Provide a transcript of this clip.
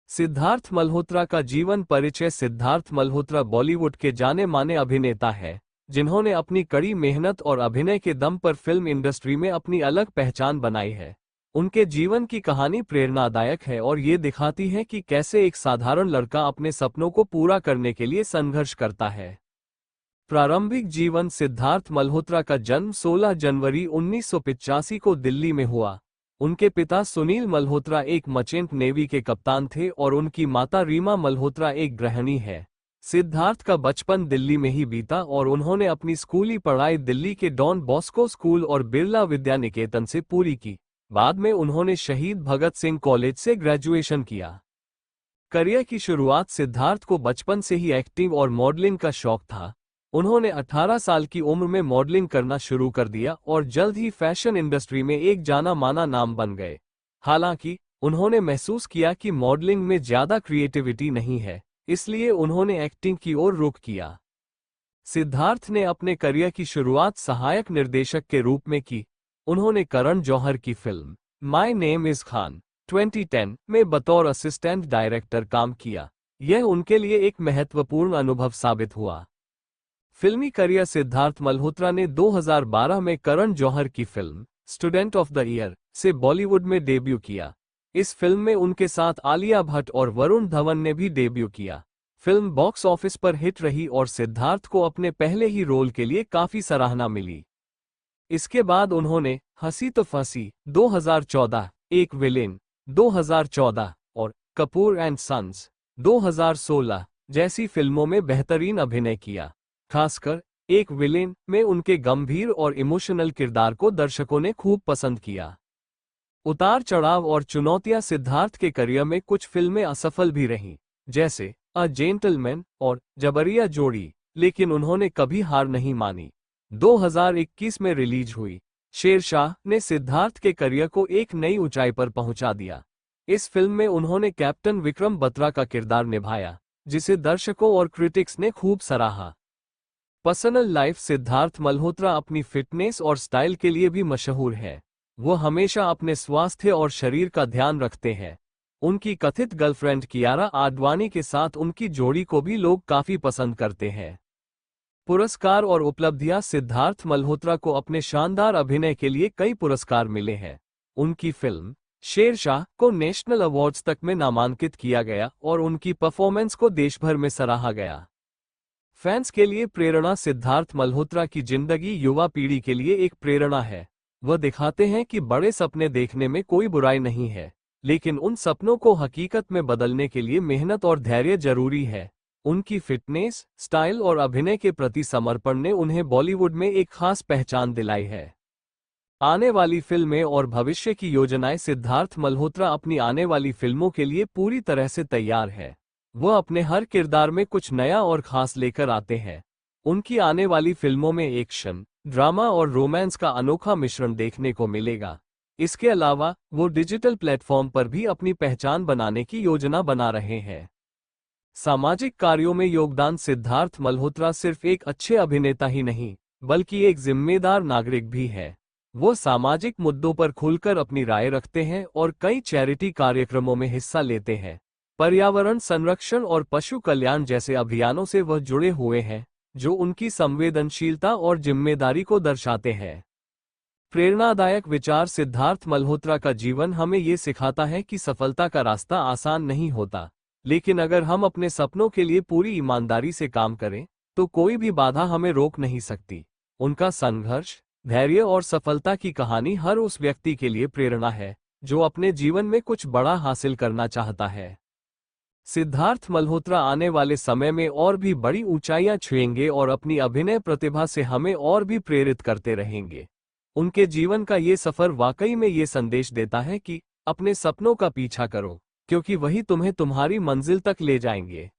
सिद्धार्थ मल्होत्रा का जीवन परिचय। सिद्धार्थ मल्होत्रा बॉलीवुड के जाने माने अभिनेता है जिन्होंने अपनी कड़ी मेहनत और अभिनय के दम पर फिल्म इंडस्ट्री में अपनी अलग पहचान बनाई है। उनके जीवन की कहानी प्रेरणादायक है और ये दिखाती है कि कैसे एक साधारण लड़का अपने सपनों को पूरा करने के लिए संघर्ष करता है। प्रारंभिक जीवन। सिद्धार्थ मल्होत्रा का जन्म 16 जनवरी 1985 को दिल्ली में हुआ। उनके पिता सुनील मल्होत्रा एक मर्चेंट नेवी के कप्तान थे और उनकी माता रीमा मल्होत्रा एक गृहिणी है। सिद्धार्थ का बचपन दिल्ली में ही बीता और उन्होंने अपनी स्कूली पढ़ाई दिल्ली के डॉन बॉस्को स्कूल और बिरला विद्या निकेतन से पूरी की। बाद में उन्होंने शहीद भगत सिंह कॉलेज से ग्रेजुएशन किया। करियर की शुरुआत। सिद्धार्थ को बचपन से ही एक्टिंग और मॉडलिंग का शौक था। उन्होंने 18 साल की उम्र में मॉडलिंग करना शुरू कर दिया और जल्द ही फैशन इंडस्ट्री में एक जाना माना नाम बन गए। हालांकि उन्होंने महसूस किया कि मॉडलिंग में ज्यादा क्रिएटिविटी नहीं है, इसलिए उन्होंने एक्टिंग की ओर रुख किया। सिद्धार्थ ने अपने करियर की शुरुआत सहायक निर्देशक के रूप में की। उन्होंने करण जौहर की film my name is Khan 2010 में बतौर असिस्टेंट डायरेक्टर काम किया। यह उनके लिए एक महत्वपूर्ण अनुभव साबित हुआ। फिल्मी करियर। सिद्धार्थ मल्होत्रा ने 2012 में करण जौहर की film student of the year से बॉलीवुड में डेब्यू किया। इस फिल्म में उनके साथ आलिया भट्ट और वरुण धवन ने भी डेब्यू किया। फिल्म बॉक्स ऑफिस पर हिट रही और सिद्धार्थ को अपने पहले ही रोल के लिए काफी सराहना मिली। इसके बाद उन्होंने हंसी तो फंसी 2014, एक विलेन 2014 और कपूर एंड सन्स 2016 जैसी फिल्मों में बेहतरीन अभिनय किया। खासकर एक विलेन में उनके गंभीर और इमोशनल किरदार को दर्शकों ने खूब पसंद किया। उतार चढ़ाव और चुनौतियां। सिद्धार्थ के करियर में कुछ फिल्में असफल भी रहीं, जैसे अ जेंटलमैन और जबरिया जोड़ी, लेकिन उन्होंने कभी हार नहीं मानी। 2021 में रिलीज हुई शेरशाह ने सिद्धार्थ के करियर को एक नई ऊंचाई पर पहुंचा दिया। इस फिल्म में उन्होंने कैप्टन विक्रम बत्रा का किरदार निभाया, जिसे दर्शकों और क्रिटिक्स ने खूब सराहा। Personal life. सिद्धार्थ मल्होत्रा अपनी फिटनेस और स्टाइल के लिए भी मशहूर है। वो हमेशा अपने स्वास्थ्य और शरीर का ध्यान रखते हैं। उनकी कथित गर्लफ्रेंड कियारा आडवाणी के साथ उनकी जोड़ी को भी लोग काफी पसंद करते हैं। पुरस्कार और उपलब्धियां। सिद्धार्थ मल्होत्रा को अपने शानदार अभिनय के लिए कई पुरस्कार मिले हैं। उनकी फिल्म शेरशाह को नेशनल अवार्ड्स तक में नामांकित किया गया और उनकी परफॉर्मेंस को देश भर में सराहा गया। फैंस के लिए प्रेरणा। सिद्धार्थ मल्होत्रा की जिंदगी युवा पीढ़ी के लिए एक प्रेरणा है। वह दिखाते हैं कि बड़े सपने देखने में कोई बुराई नहीं है, लेकिन उन सपनों को हकीकत में बदलने के लिए मेहनत और धैर्य जरूरी है। उनकी फिटनेस, स्टाइल और अभिनय के प्रति समर्पण ने उन्हें बॉलीवुड में एक खास पहचान दिलाई है। आने वाली फिल्में और भविष्य की योजनाएं। सिद्धार्थ मल्होत्रा अपनी आने वाली फिल्मों के लिए पूरी तरह से तैयार है। वह अपने हर किरदार में कुछ नया और खास लेकर आते हैं। उनकी आने वाली फिल्मों में एक्शन, ड्रामा और रोमांस का अनोखा मिश्रण देखने को मिलेगा। इसके अलावा वो डिजिटल प्लेटफॉर्म पर भी अपनी पहचान बनाने की योजना बना रहे हैं। सामाजिक कार्यों में योगदान। सिद्धार्थ मल्होत्रा सिर्फ एक अच्छे अभिनेता ही नहीं, बल्कि एक जिम्मेदार नागरिक भी है। वो सामाजिक मुद्दों पर खुलकर अपनी राय रखते हैं और कई चैरिटी कार्यक्रमों में हिस्सा लेते हैं। पर्यावरण संरक्षण और पशु कल्याण जैसे अभियानों से वह जुड़े हुए हैं, जो उनकी संवेदनशीलता और जिम्मेदारी को दर्शाते हैं। प्रेरणादायक विचार। सिद्धार्थ मल्होत्रा का जीवन हमें ये सिखाता है कि सफलता का रास्ता आसान नहीं होता, लेकिन अगर हम अपने सपनों के लिए पूरी ईमानदारी से काम करें, तो कोई भी बाधा हमें रोक नहीं सकती। उनका संघर्ष, धैर्य और सफलता की कहानी हर उस व्यक्ति के लिए प्रेरणा है, जो अपने जीवन में कुछ बड़ा हासिल करना चाहता है। सिद्धार्थ मल्होत्रा आने वाले समय में और भी बड़ी ऊंचाइयां छुएंगे और अपनी अभिनय प्रतिभा से हमें और भी प्रेरित करते रहेंगे। उनके जीवन का ये सफर वाकई में ये संदेश देता है कि अपने सपनों का पीछा करो, क्योंकि वही तुम्हें तुम्हारी मंजिल तक ले जाएंगे।